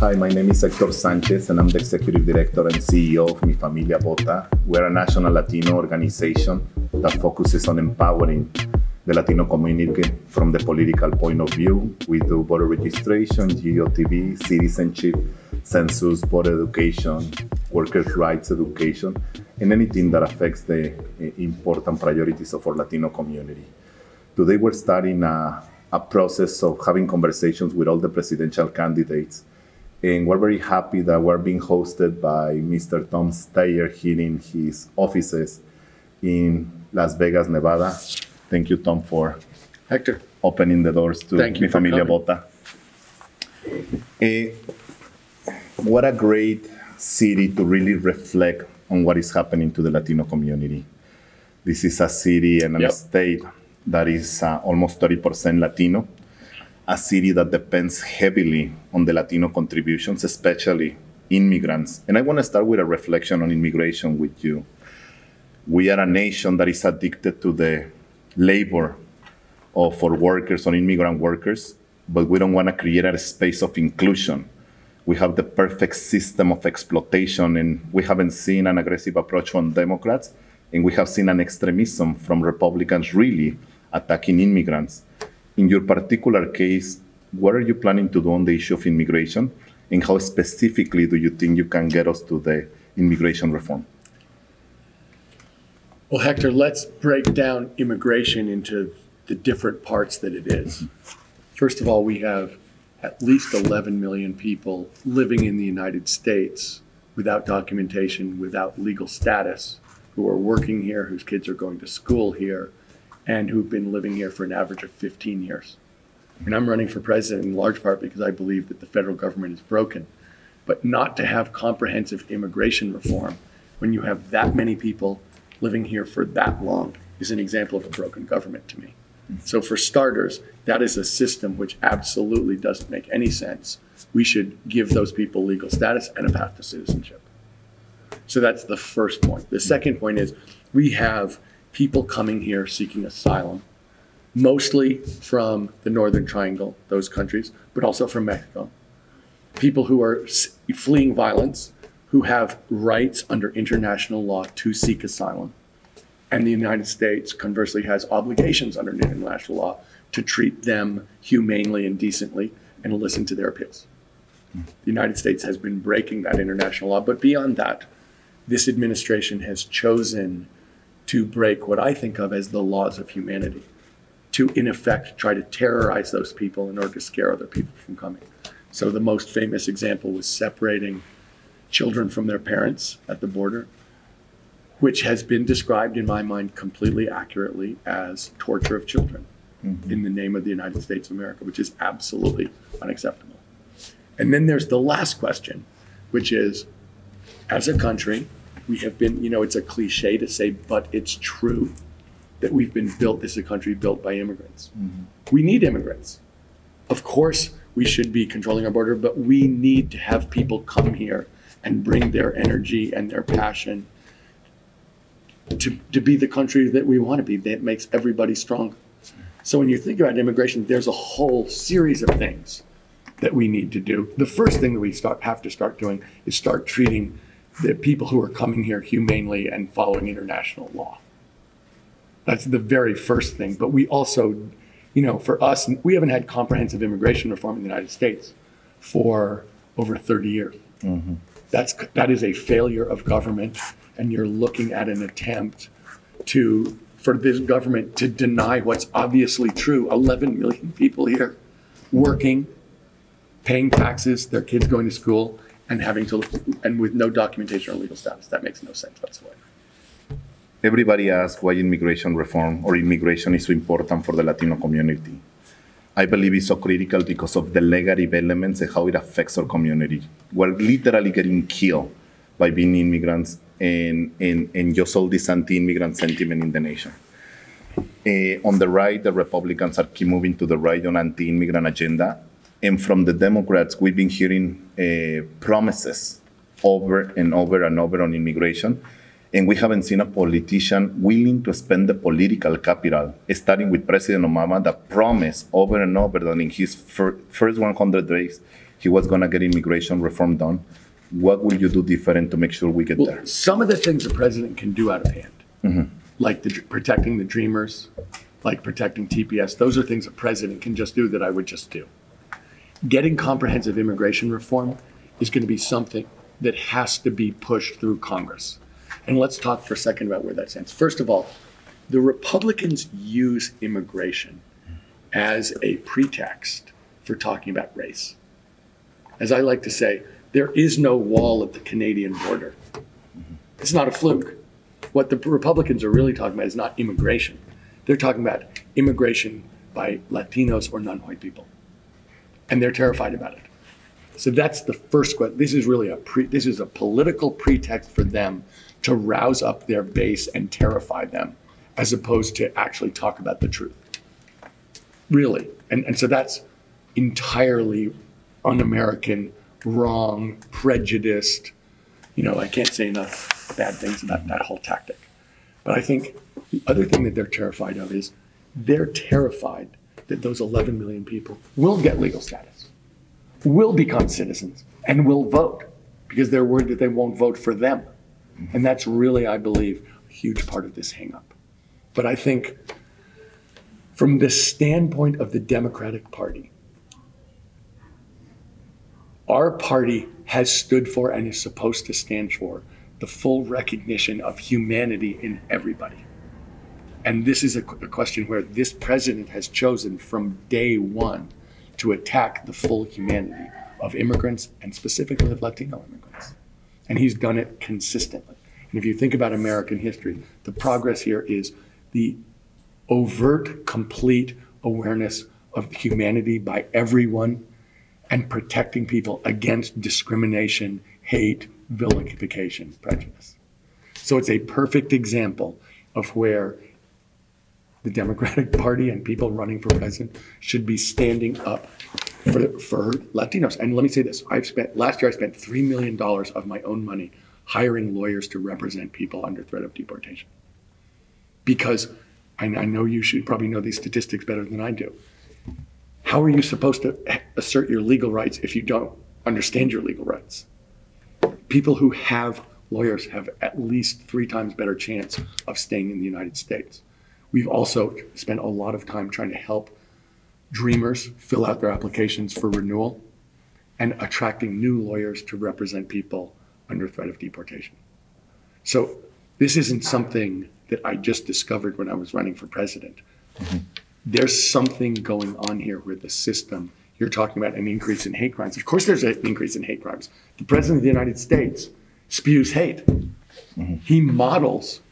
Hi, my name is Hector Sanchez, and I'm the Executive Director and CEO of Familia Vota. We're a national Latino organization that focuses on empowering the Latino community from the political point of view. We do voter registration, GOTV, citizenship, census, voter education, workers' rights education, and anything that affects the important priorities of our Latino community. Today we're starting a process of having conversations with all the presidential candidates. And we're very happy that we're being hosted by Mr. Tom Steyer here in his offices in Las Vegas, Nevada. Thank you, Tom, for Hector opening the doors to Mi Familia Vota. What a great city to really reflect on what is happening to the Latino community. This is a city and a state that is almost 30% Latino, a city that depends heavily on the Latino contributions, especially immigrants. And I want to start with a reflection on immigration with you. We are a nation that is addicted to the labor for workers, on immigrant workers, but we don't want to create a space of inclusion. We have the perfect system of exploitation, and we haven't seen an aggressive approach from Democrats, and we have seen an extremism from Republicans really attacking immigrants. In your particular case, what are you planning to do on the issue of immigration, and how specifically do you think you can get us to the immigration reform? Well, Hector, let's break down immigration into the different parts that it is. First of all, we have at least 11 million people living in the United States without documentation, without legal status, who are working here, whose kids are going to school here, and who've been living here for an average of 15 years. And I'm running for president in large part because I believe that the federal government is broken. But not to have comprehensive immigration reform when you have that many people living here for that long is an example of a broken government to me. So for starters, that is a system which absolutely doesn't make any sense. We should give those people legal status and a path to citizenship. So that's the first point. The second point is we have people coming here seeking asylum, mostly from the Northern Triangle, those countries, but also from Mexico. People who are fleeing violence, who have rights under international law to seek asylum. And the United States, conversely, has obligations under international law to treat them humanely and decently and listen to their appeals. The United States has been breaking that international law, but beyond that, this administration has chosen to break what I think of as the laws of humanity, to in effect try to terrorize those people in order to scare other people from coming. So the most famous example was separating children from their parents at the border, which has been described in my mind completely accurately as torture of children in the name of the United States of America, which is absolutely unacceptable. And then there's the last question, which is, as a country, we have been, it's a cliche to say, but it's true that we've been built, this is a country built by immigrants. We need immigrants. Of course, we should be controlling our border, but we need to have people come here and bring their energy and their passion to be the country that we want to be, that makes everybody stronger. So when you think about immigration, there's a whole series of things that we need to do. The first thing that we have to start doing is start treating the people who are coming here humanely and following international law. That's the very first thing. But we also, for us, we haven't had comprehensive immigration reform in the United States for over 30 years. That is a failure of government, and you're looking at an attempt for this government to deny what's obviously true. 11 million people here working, paying taxes, their kids going to school, and with no documentation or legal status. That makes no sense whatsoever. Everybody asks why immigration reform or immigration is so important for the Latino community. I believe it's so critical because of the negative elements and how it affects our community. We're literally getting killed by being immigrants and just all this anti-immigrant sentiment in the nation. On the right, the Republicans are keep moving to the right on anti-immigrant agenda. And from the Democrats, we've been hearing promises over and over and over on immigration. And we haven't seen a politician willing to spend the political capital, starting with President Obama, that promised over and over that in his first 100 days, he was going to get immigration reform done. What will you do different to make sure we get there? Some of the things the president can do out of hand, like protecting the dreamers, like protecting TPS, those are things the president can just do that I would just do. Getting comprehensive immigration reform is going to be something that has to be pushed through Congress. And let's talk for a second about where that stands. First of all, the Republicans use immigration as a pretext for talking about race. As I like to say, there is no wall at the Canadian border. It's not a fluke. What the Republicans are really talking about is not immigration. They're talking about immigration by Latinos or non-white people. And they're terrified about it. So that's the first question. This is really this is a political pretext for them to rouse up their base and terrify them, as opposed to actually talk about the truth. Really. And so that's entirely un-American, wrong, prejudiced. I can't say enough bad things about that whole tactic. But I think the other thing that they're terrified of is they're terrified that those 11 million people will get legal status, will become citizens, and will vote, because they're worried that they won't vote for them. And that's really, I believe, a huge part of this hang-up. But I think from the standpoint of the Democratic Party, our party has stood for and is supposed to stand for the full recognition of humanity in everybody. And this is a question where this president has chosen from day one to attack the full humanity of immigrants, and specifically of Latino immigrants. And he's done it consistently. And if you think about American history, the progress here is the overt, complete awareness of humanity by everyone and protecting people against discrimination, hate, vilification, prejudice. So it's a perfect example of where the Democratic Party and people running for president should be standing up for Latinos. And let me say this, last year I spent $3 million of my own money hiring lawyers to represent people under threat of deportation. Because I know you should probably know these statistics better than I do. How are you supposed to assert your legal rights if you don't understand your legal rights? People who have lawyers have at least 3 times better chance of staying in the United States. We've also spent a lot of time trying to help dreamers fill out their applications for renewal and attracting new lawyers to represent people under threat of deportation. So this isn't something that I just discovered when I was running for president. There's something going on here where the system, you're talking about an increase in hate crimes. Of course there's an increase in hate crimes. The president of the United States spews hate. He models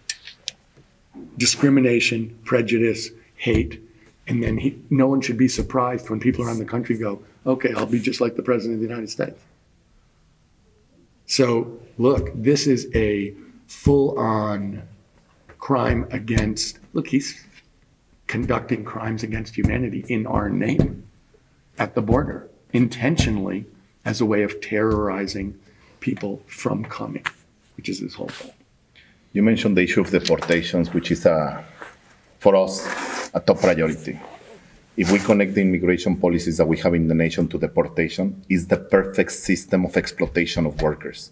discrimination, prejudice, hate, and then no one should be surprised when people around the country go, okay, I'll be just like the president of the United States. So look, this is a full-on crime against, look, he's conducting crimes against humanity in our name at the border, intentionally, as a way of terrorizing people from coming, which is his whole goal. You mentioned the issue of deportations, which is, for us, a top priority. If we connect the immigration policies that we have in the nation to deportation, it's the perfect system of exploitation of workers.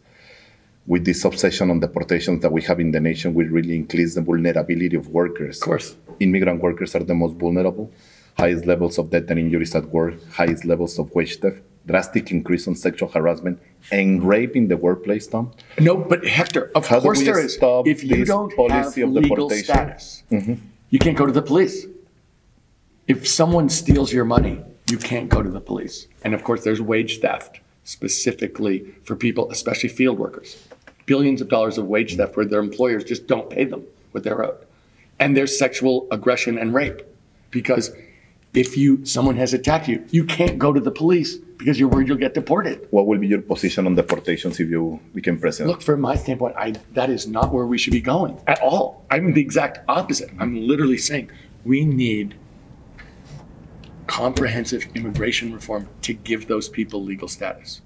With this obsession on deportations that we have in the nation, we really increase the vulnerability of workers. Of course. Immigrant workers are the most vulnerable, highest levels of death and injuries at work, highest levels of wage theft, drastic increase on sexual harassment, and rape in the workplace, Tom. No, but Hector, of course there is. If you don't have legal status, you can't go to the police. If someone steals your money, you can't go to the police. And of course there's wage theft, specifically for people, especially field workers. Billions of dollars of wage theft where their employers just don't pay them what they're owed. And there's sexual aggression and rape, because if someone has attacked you, you can't go to the police because you're worried you'll get deported. What will be your position on deportations if you become president? Look, from my standpoint, that is not where we should be going at all. I'm the exact opposite. I'm literally saying we need comprehensive immigration reform to give those people legal status.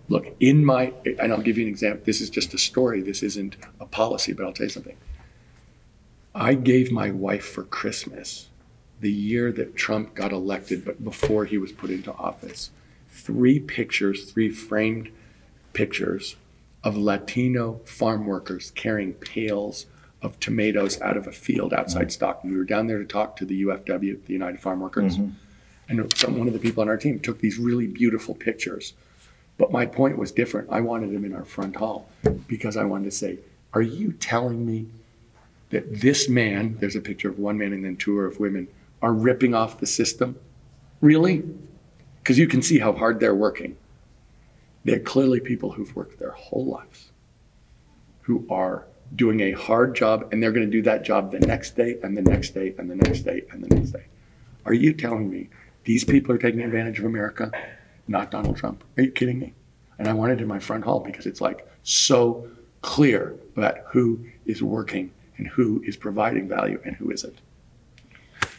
Look, and I'll give you an example. This is just a story. This isn't a policy, but I'll tell you something. I gave my wife for Christmas, the year that Trump got elected, but before he was put into office, 3 framed pictures of Latino farm workers carrying pails of tomatoes out of a field outside Stockton. We were down there to talk to the UFW, the United Farm Workers. And one of the people on our team took these really beautiful pictures. But my point was different. I wanted them in our front hall because I wanted to say, are you telling me that this man, there's a picture of one man and then 2 of women, are ripping off the system? Really? Because you can see how hard they're working. They're clearly people who've worked their whole lives, who are doing a hard job, and they're going to do that job the next day and the next day and the next day and the next day. Are you telling me these people are taking advantage of America, not Donald Trump? Are you kidding me? And I wanted it in my front hall because it's like so clear about who is working and who is providing value and who isn't.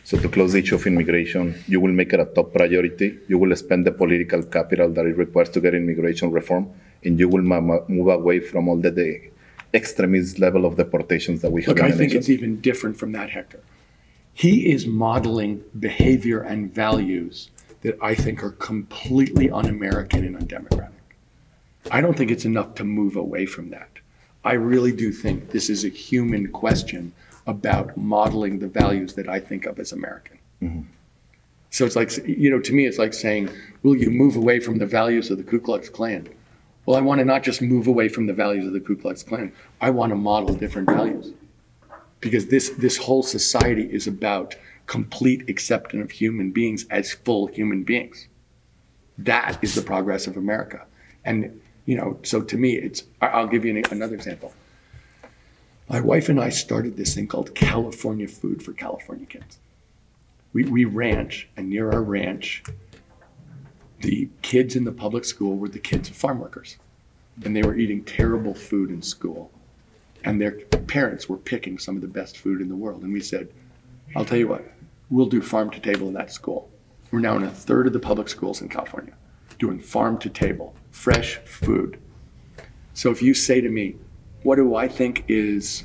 So to close the issue of immigration, you will make it a top priority. You will spend the political capital that it requires to get immigration reform, and you will move away from all the extremist level of deportations that we have. Look, in the I think nation. it's even different from that, Hector. He is modeling behavior and values that I think are completely un-American and undemocratic. I don't think it's enough to move away from that. I really do think this is a human question about modeling the values that I think of as American. So it's like, to me, it's like saying, will you move away from the values of the Ku Klux Klan? Well, I want to not just move away from the values of the Ku Klux Klan. I want to model different values. Because this whole society is about complete acceptance of human beings as full human beings. That is the progress of America. And, so to me, I'll give you another example. My wife and I started this thing called California Food for California Kids. We ranch, and near our ranch, the kids in the public school were the kids of farm workers. And they were eating terrible food in school. And their parents were picking some of the best food in the world. And we said, I'll tell you what, we'll do farm to table in that school. We're now in 1/3 of the public schools in California, doing farm to table, fresh food. So if you say to me, what do I think is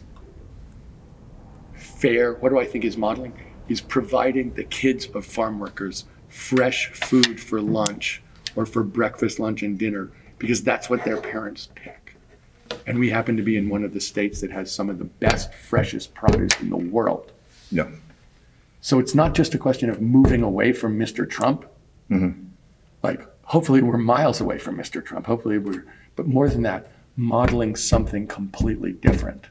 fair, what do I think is modeling, is providing the kids of farm workers fresh food for lunch or for breakfast, lunch, and dinner, because that's what their parents pick. And we happen to be in one of the states that has some of the best, freshest produce in the world. Yeah. So it's not just a question of moving away from Mr. Trump. Like, hopefully we're miles away from Mr. Trump. But more than that, modeling something completely different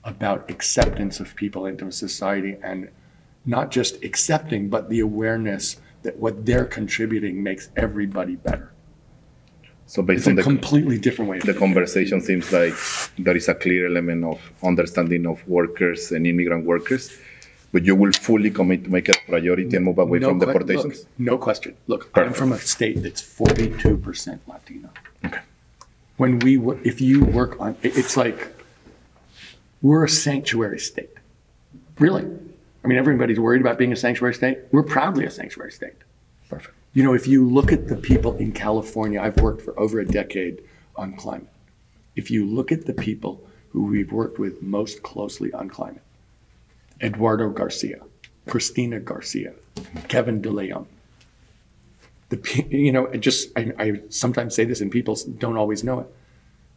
about acceptance of people into a society, and not just accepting, but the awareness that what they're contributing makes everybody better. So based It's on a completely different way of the thinking. conversation seems like there is a clear element of understanding of workers and immigrant workers, but you will fully commit to make it a priority and move away from deportations? No question. Look, Perfect. I'm from a state that's 42% Latino. Okay. If you work on, it's like, we're a sanctuary state. Really. I mean, everybody's worried about being a sanctuary state. We're proudly a sanctuary state. Perfect. If you look at the people in California, I've worked for over a decade on climate. If you look at the people who we've worked with most closely on climate, Eduardo Garcia, Cristina Garcia, Kevin De Leon, I sometimes say this and people don't always know it.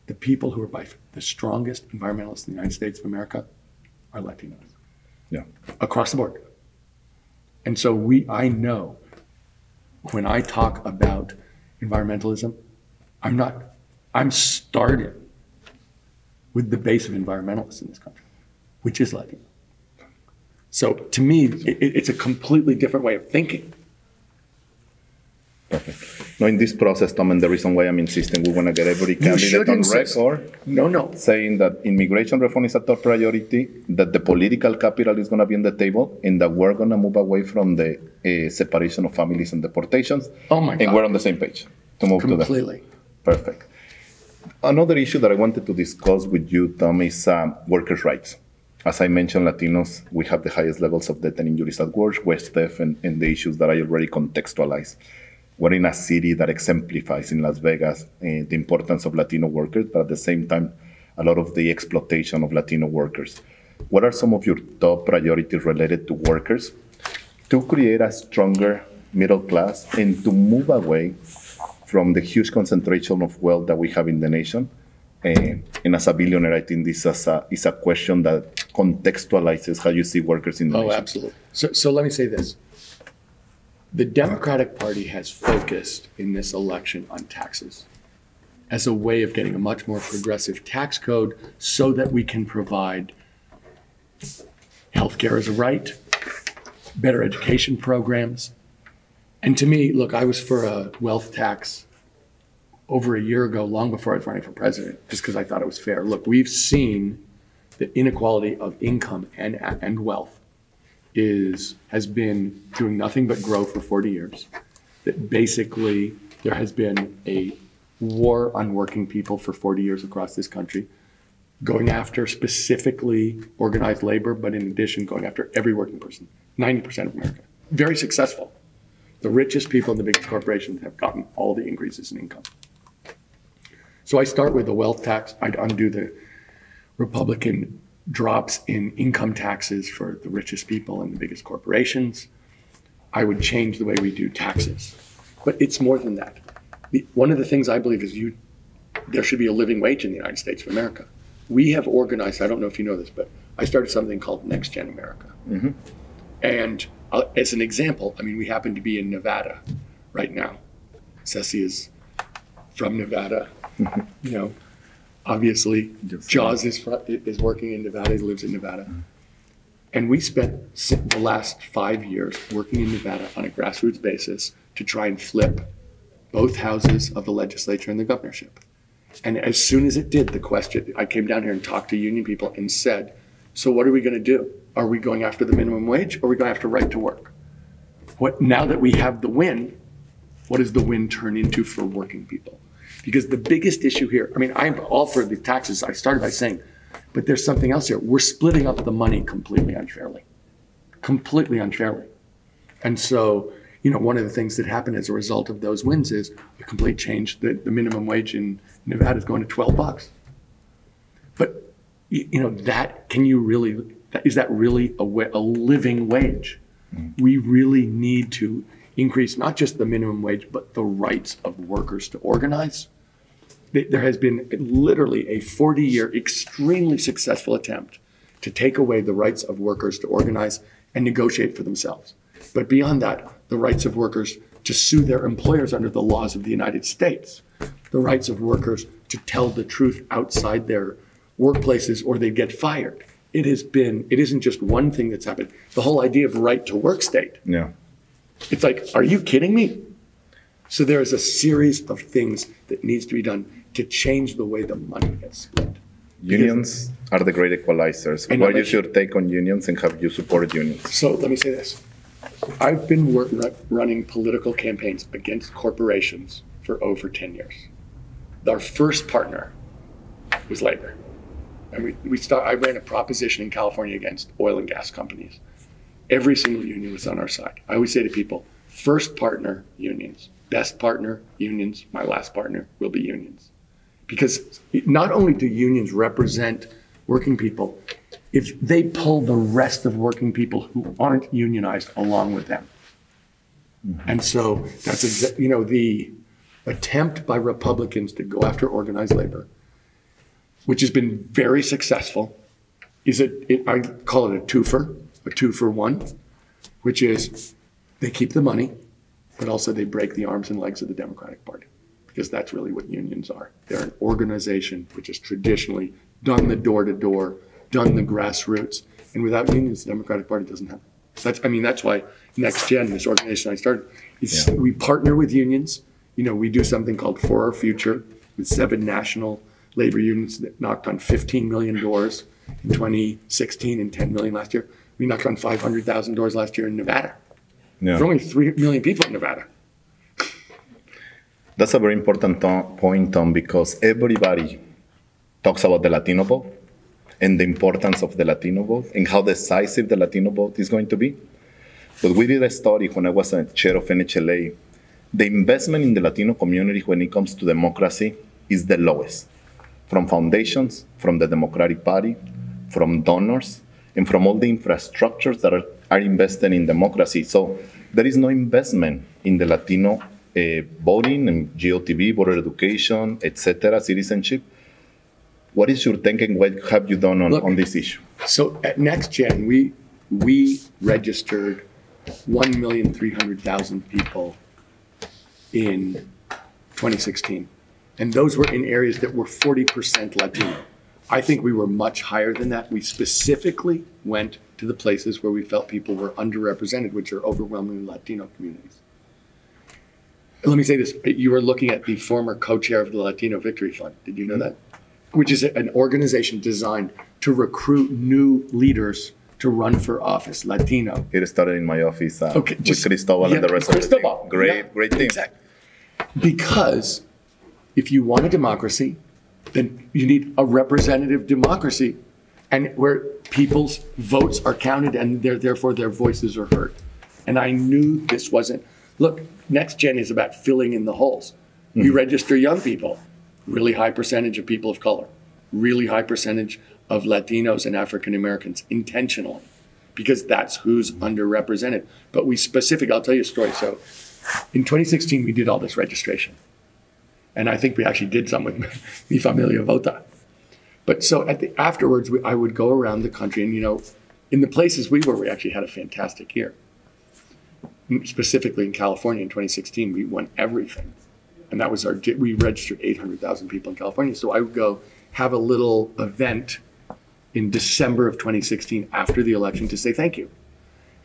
The people who are by the strongest environmentalists in the United States of America are Latinos. Yeah. Across the board. And so I know when I talk about environmentalism, I'm starting with the base of environmentalists in this country, which is Latino. So to me, it's a completely different way of thinking. Perfect. Now, in this process, Tom, and the reason why I'm insisting, we want to get every candidate on record No. saying that immigration reform is a top priority, that the political capital is going to be on the table, and that we're going to move away from the separation of families and deportations. Oh my God. And we're on the same page to move to that. Completely. Perfect. Another issue that I wanted to discuss with you, Tom, is workers' rights. As I mentioned, Latinos, we have the highest levels of death and injuries at work, West Def, and the issues that I already contextualized. we're in a city that exemplifies in Las Vegas the importance of Latino workers, but at the same time, a lot of the exploitation of Latino workers. What are some of your top priorities related to workers to create a stronger middle class and to move away from the huge concentration of wealth that we have in the nation? And as a billionaire, I think this is a question that contextualizes how you see workers in the nation. Oh, absolutely. So let me say this. The Democratic Party has focused in this election on taxes as a way of getting a much more progressive tax code so that we can provide healthcare as a right, better education programs. And to me, look, I was for a wealth tax over a year ago, long before I was running for president, just because I thought it was fair. Look, we've seen that inequality of income and wealth has been doing nothing but grow for 40 years. That basically there has been a war on working people for 40 years across this country, going after specifically organized labor, but in addition, going after every working person, 90% of America. Very successful. The richest people in the biggest corporations have gotten all the increases in income. So I start with the wealth tax. I'd undo the Republican drops in income taxes for the richest people and the biggest corporations. I would change the way we do taxes. But it's more than that. One of the things I believe is there should be a living wage in the United States of America. We have organized, I don't know if you know this, but I started something called Next Gen America. Mm-hmm. And as an example, I mean, we happen to be in Nevada right now. Ceci is from Nevada. Mm-hmm. You know, obviously, Jaws is working in Nevada. He lives in Nevada. Mm-hmm. And we spent the last 5 years working in Nevada on a grassroots basis to try and flip both houses of the legislature and the governorship. And as soon as it did, the question, I came down here and talked to union people and said, so what are we going to do? Are we going after the minimum wage or are we going after right to work? Now that we have the win, what does the win turn into for working people? Because the biggest issue here, I mean, I'm all for the taxes. I started by saying, but there's something else here. We're splitting up the money completely unfairly. Completely unfairly. And so, you know, one of the things that happened as a result of those wins is a complete change. The minimum wage in Nevada is going to $12. But, you know, is that really a living wage? We really need to increase not just the minimum wage, but the rights of workers to organize. There has been literally a 40-year extremely successful attempt to take away the rights of workers to organize and negotiate for themselves. But beyond that, the rights of workers to sue their employers under the laws of the United States, the rights of workers to tell the truth outside their workplaces or they get fired. It isn't just one thing that's happened. The whole idea of right to work state. Yeah. It's like, are you kidding me? So there is a series of things that needs to be done to change the way the money gets split. Unions are the great equalizers. What is your take on unions and have you supported unions? So let me say this. I've been running political campaigns against corporations for over 10 years. Our first partner was labor. And I ran a proposition in California against oil and gas companies. Every single union was on our side. I always say to people, first partner, unions. Best partner, unions. My last partner will be unions. Because not only do unions represent working people, if they pull the rest of working people who aren't unionized along with them. Mm-hmm. And so that's, the attempt by Republicans to go after organized labor, which has been very successful, I call it a twofer, a 2-for-1, which is they keep the money, but also they break the arms and legs of the Democratic Party, because that's really what unions are. They're an organization which has traditionally done the door-to-door, done the grassroots, and without unions, the Democratic Party doesn't have it. That's why Next Gen, this organization I started, we partner with unions. We do something called For Our Future with 7 national labor unions that knocked on 15 million doors in 2016 and 10 million last year. We knocked on 500,000 doors last year in Nevada. Yeah. There are only 3 million people in Nevada. That's a very important point, Tom, because everybody talks about the Latino vote and the importance of the Latino vote and how decisive the Latino vote is going to be. But we did a study when I was a chair of NHLA the investment in the Latino community when it comes to democracy is the lowest. From foundations, from the Democratic Party, from donors, and from all the infrastructures that are invested in democracy. So there is no investment in the Latino voting and GOTV, voter education, etc., citizenship. What is your thinking? What have you done on this issue? So at NextGen, we registered 1,300,000 people in 2016. And those were in areas that were 40% Latino. I think we were much higher than that. We specifically went to the places where we felt people were underrepresented, which are overwhelmingly Latino communities. Let me say this. You were looking at the former co-chair of the Latino Victory Fund. Did you know that? Which is an organization designed to recruit new leaders to run for office, Latino. It started in my office with Cristobal and the rest of the team. Great team. Exactly. Because if you want a democracy, then you need a representative democracy, and where people's votes are counted and therefore their voices are heard. And I knew this wasn't, look, NextGen is about filling in the holes. We register young people, really high percentage of people of color, really high percentage of Latinos and African Americans intentionally, because that's who's underrepresented. But I'll tell you a story. So in 2016, we did all this registration. And I think we actually did some with the Familia Vota. But so afterwards, I would go around the country, and in the places we were, we actually had a fantastic year. Specifically in California in 2016, we won everything. And that was we registered 800,000 people in California. So I would go have a little event in December of 2016 after the election to say thank you.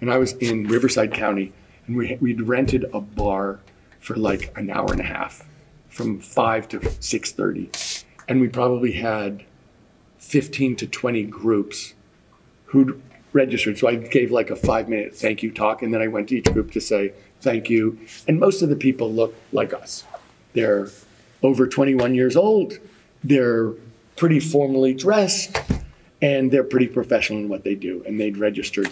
And I was in Riverside County, and we'd rented a bar for like an hour and a half, from 5 to 6:30. And we probably had 15 to 20 groups who'd registered. So I gave like a 5-minute thank you talk, and then I went to each group to say thank you. And most of the people look like us. They're over 21 years old. They're pretty formally dressed, and they're pretty professional in what they do. And they'd registered,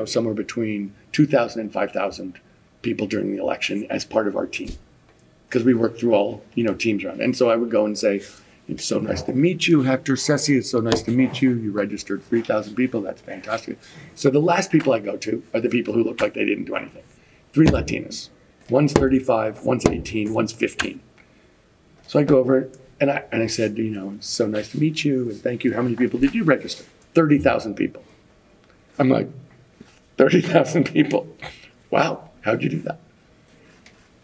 somewhere between 2,000 and 5,000 people during the election as part of our team, because we worked through all, teams around. And so I would go and say, it's so nice to meet you, Hector Ceci, it's so nice to meet you. You registered 3,000 people, that's fantastic. So the last people I go to are the people who look like they didn't do anything. 3 Latinas, one's 35, one's 18, one's 15. So I go over and I said, it's so nice to meet you and thank you. How many people did you register? 30,000 people. I'm like, 30,000 people? Wow, how'd you do that?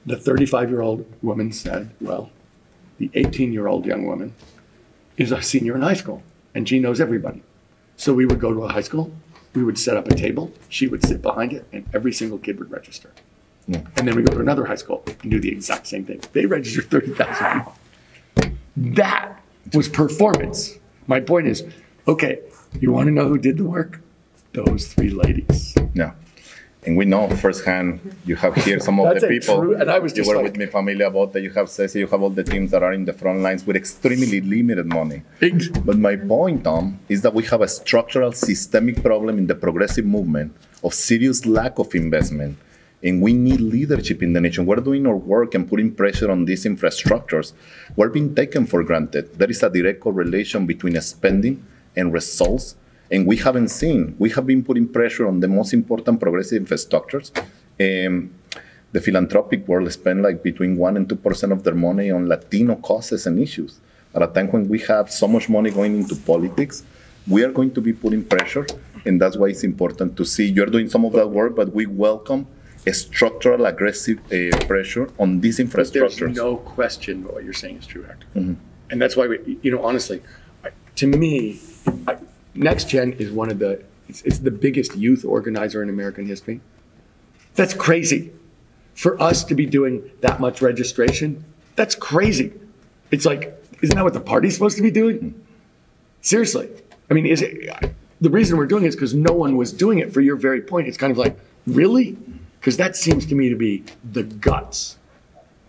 The 35-year-old woman said, well, the 18-year-old young woman is a senior in high school, and she knows everybody. So we would go to a high school, we would set up a table, she would sit behind it, and every single kid would register. Yeah. And then we go to another high school and do the exact same thing. They registered 30,000 people. That was performance. My point is, okay, you want to know who did the work? Those 3 ladies. Yeah. And we know firsthand, you have here some of the people. True, and I was just you were with me, Familia Vota, you have Ceci, you have all the teams that are in the front lines with extremely limited money. But my point, Tom, is that we have a structural, systemic problem in the progressive movement of serious lack of investment. And we need leadership in the nation. We're doing our work and putting pressure on these infrastructures. We're being taken for granted. There is a direct correlation between spending and results. And we have been putting pressure on the most important progressive infrastructures. The philanthropic world spend like between 1% and 2% of their money on Latino causes and issues. At a time when we have so much money going into politics, we are going to be putting pressure. And that's why it's important to see you're doing some of that work, but we welcome a structural aggressive pressure on these infrastructures. There's no question what you're saying is true, Hector. Mm-hmm. And that's why, honestly, to me, NextGen is it's the biggest youth organizer in American history. That's crazy. For us to be doing that much registration, that's crazy. It's like, isn't that what the party's supposed to be doing? Seriously. I mean, the reason we're doing it is because no one was doing it, for your very point. It's kind of like, really? Because that seems to me to be the guts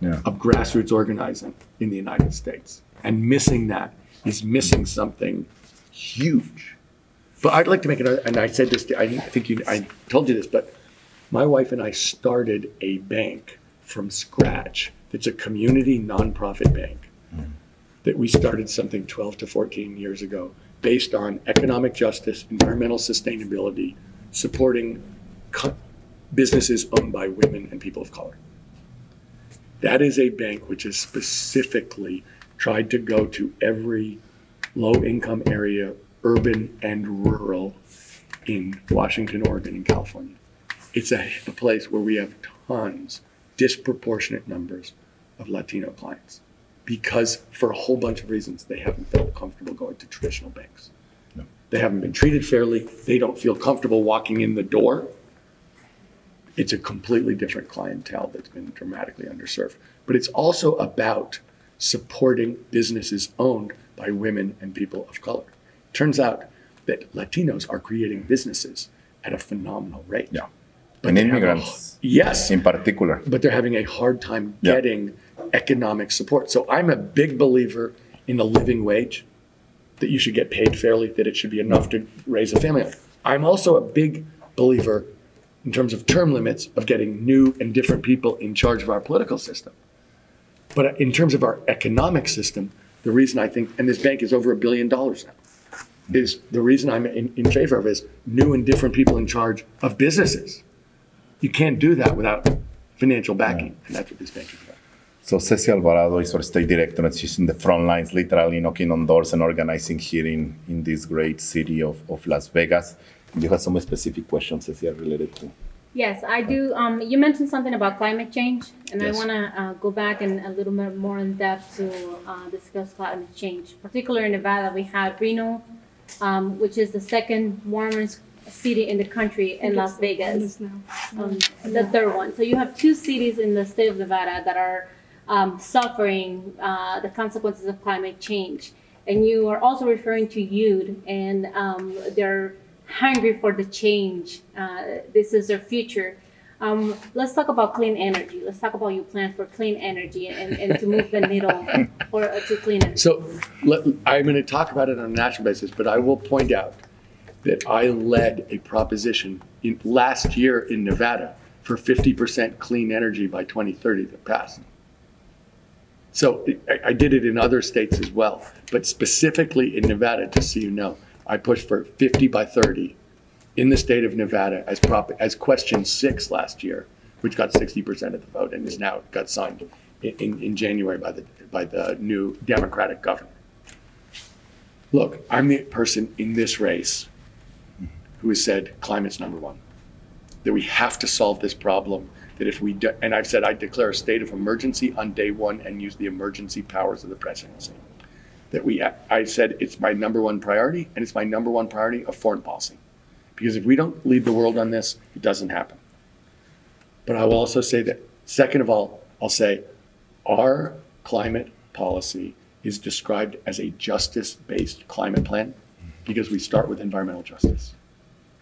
of grassroots organizing in the United States. And missing that is missing something huge. But I'd like to make another, and I said this, I told you this, but my wife and I started a bank from scratch. It's a community nonprofit bank that we started something 12 to 14 years ago based on economic justice, environmental sustainability, supporting businesses owned by women and people of color. That is a bank which has specifically tried to go to every low-income area, urban and rural, in Washington, Oregon, and California. It's a place where we have tons, disproportionate numbers of Latino clients because for a whole bunch of reasons, they haven't felt comfortable going to traditional banks. No. They haven't been treated fairly. They don't feel comfortable walking in the door. It's a completely different clientele that's been dramatically underserved. But it's also about supporting businesses owned by women and people of color. Turns out that Latinos are creating businesses at a phenomenal rate. Yeah. But and immigrants. Yes. In particular. But they're having a hard time getting economic support. So I'm a big believer in the living wage, that you should get paid fairly, that it should be enough to raise a family. I'm also a big believer in terms of term limits of getting new and different people in charge of our political system. But in terms of our economic system, the reason I think, and this bank is over $1 billion now, is the reason I'm in favor of is new and different people in charge of businesses. You can't do that without financial backing, and that's what this bank is about. So Ceci Alvarado is our state director, and she's in the front lines, literally knocking on doors and organizing here in this great city of Las Vegas. You have some specific questions, Ceci, related to? Yes, I do. You mentioned something about climate change, and yes. I want to go back and a little bit more in depth to discuss climate change. Particularly in Nevada, we have Reno, which is the second warmest city in the country, and Las Vegas, the third one. So you have two cities in the state of Nevada that are suffering the consequences of climate change. And you are also referring to youth, and they're hungry for the change. This is their future. Let's talk about clean energy. Let's talk about your plan for clean energy and to move the needle to clean energy. So I'm going to talk about it on a national basis, but I will point out that I led a proposition last year in Nevada for 50% clean energy by 2030 that passed. So I did it in other states as well, but specifically in Nevada, just so you know, I pushed for 50 by 30 in the state of Nevada as question 6 last year, which got 60% of the vote and is now got signed in January by the new Democratic governor. Look, I'm the person in this race who has said climate's number one, that we have to solve this problem, that if we do, and I've said I declare a state of emergency on day one and use the emergency powers of the presidency. I said it's my number one priority, and it's my number one priority of foreign policy. Because if we don't lead the world on this, it doesn't happen. But I will also say that, second of all, I'll say our climate policy is described as a justice-based climate plan because we start with environmental justice.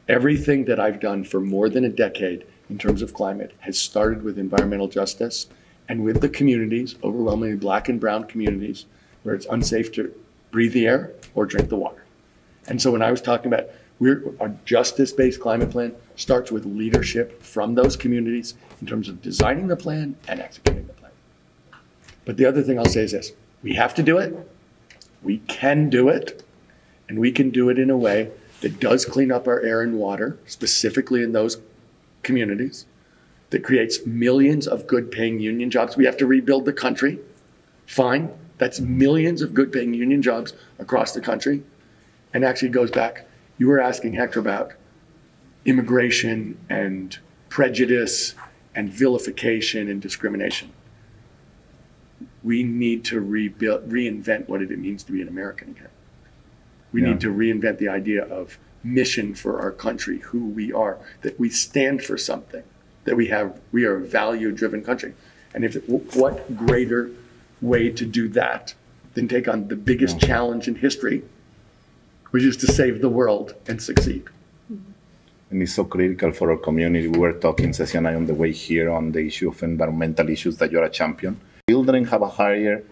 Everything that I've done for more than a decade in terms of climate has started with environmental justice and with the communities, overwhelmingly Black and brown communities, where it's unsafe to breathe the air or drink the water. And so when I was talking about our justice-based climate plan starts with leadership from those communities in terms of designing the plan and executing the plan. But the other thing I'll say is this: we have to do it, we can do it, and we can do it in a way that does clean up our air and water, specifically in those communities, that creates millions of good-paying union jobs. We have to rebuild the country, fine. That's millions of good-paying union jobs across the country. And actually goes back, you were asking Hector about immigration and prejudice and vilification and discrimination. We need to reinvent what it means to be an American again. We need to reinvent the idea of mission for our country, who we are, that we stand for something, that we are a value-driven country. And what greater way to do that than take on the biggest challenge in history, which is to save the world and succeed. And it's so critical for our community. We were talking, Ceci and I, on the way here on the issue of environmental issues that you're a champion. Children have a higher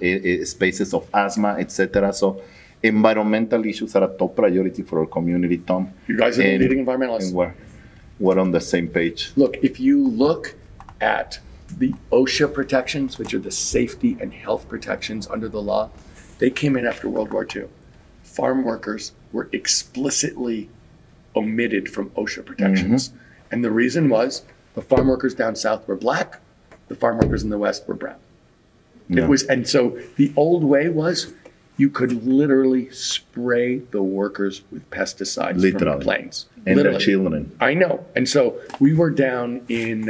spaces of asthma, etc. So environmental issues are a top priority for our community, Tom. You guys are the leading environmentalists. And we're on the same page. Look, if you look at the OSHA protections, which are the safety and health protections under the law, they came in after World War II. Farm workers were explicitly omitted from OSHA protections. And the reason was the farm workers down south were black, the farm workers in the west were brown. Yeah. It was, and so the old way was you could literally spray the workers with pesticides from planes. And literally. their children. I know. And so we were down in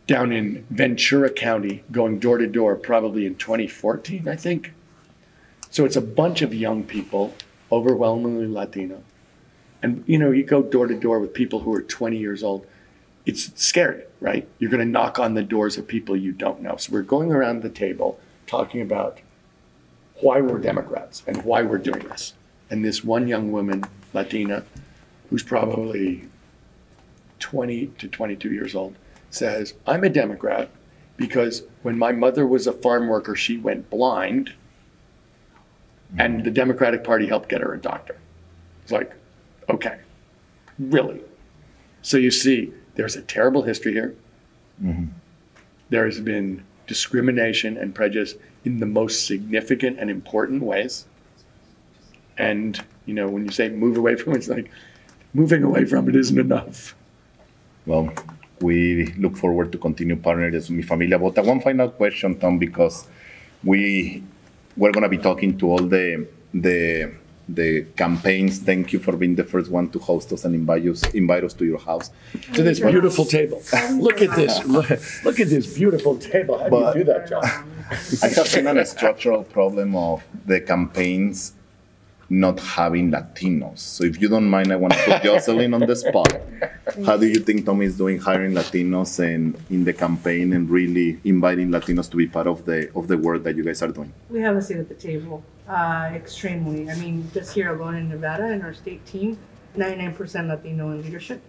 Ventura County, going door to door, probably in 2014, I think. So it's a bunch of young people, overwhelmingly Latino. And, you know, you go door to door with people who are 20 years old. It's scary, right? You're going to knock on the doors of people you don't know. So we're going around the table talking about why we're Democrats and why we're doing this. And this one young woman, Latina, who's probably 20 to 22 years old, says, I'm a Democrat because when my mother was a farm worker, she went blind, and the Democratic Party helped get her a doctor. It's like, okay, really? So you see, there's a terrible history here. There has been discrimination and prejudice in the most significant and important ways. And, you know, when you say move away from it, it's like moving away from it isn't enough. Well, we look forward to continue partnering with Mi Familia Vota. One final question, Tom, because we're going to be talking to all the campaigns. Thank you for being the first one to host us and invite us to your house. To this beautiful table. Look at this. Look at this beautiful table. How do you do that, John? I have seen a structural problem of the campaigns not having Latinos. So if you don't mind, I want to put Jocelyn on the spot. How do you think Tom is doing hiring Latinos and in the campaign and really inviting Latinos to be part of the work that you guys are doing? We have a seat at the table, extremely. I mean, just here alone in Nevada, in our state team, 99% Latino in leadership,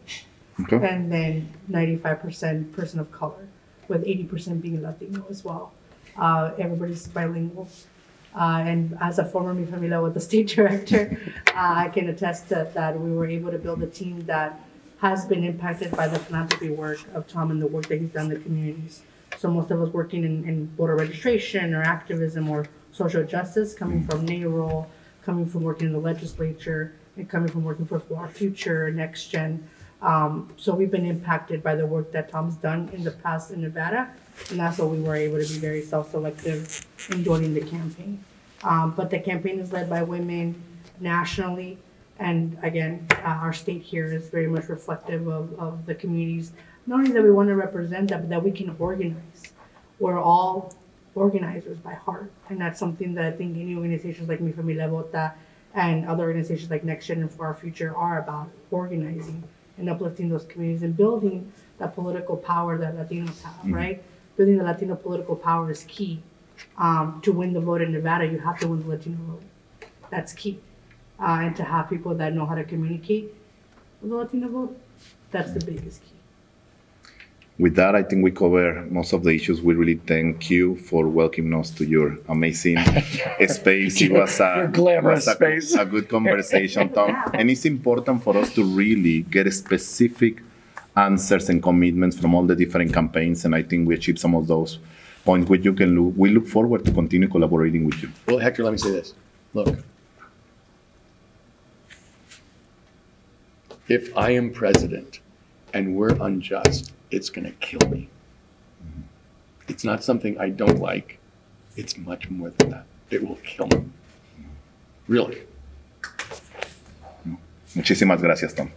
Okay. and then 95% person of color, with 80% being Latino as well. Everybody's bilingual. And as a former Mi Familia with the state director, I can attest that we were able to build a team that has been impacted by the philanthropy work of Tom and the work that he's done in the communities. So most of us working in voter registration or activism or social justice, coming from NAROL, coming from working in the legislature, and coming from working for Our Future, Next Gen. So we've been impacted by the work that Tom's done in the past in Nevada, and that's why we were able to be very self-selective in joining the campaign. But the campaign is led by women nationally, and again, our state here is very much reflective of the communities. Not only that we want to represent that, but that we can organize. We're all organizers by heart, and that's something that I think any organizations like Mi Familia Vota and other organizations like Next Gen and For Our Future are about, organizing and uplifting those communities and building that political power that Latinos have, right? Building the Latino political power is key. To win the vote in Nevada, you have to win the Latino vote. That's key. And to have people that know how to communicate with the Latino vote, that's the biggest key. With that, I think we cover most of the issues. We really thank you for welcoming us to your amazing space. It was Your glamorous space. A good conversation, Tom. And it's important for us to really get specific answers and commitments from all the different campaigns. And I think we achieved some of those points which you can look. We look forward to continue collaborating with you. Well, Hector, let me say this. Look, if I am president and we're unjust, it's going to kill me. It's not something I don't like. It's much more than that. It will kill me. Really. Muchísimas gracias, Tom.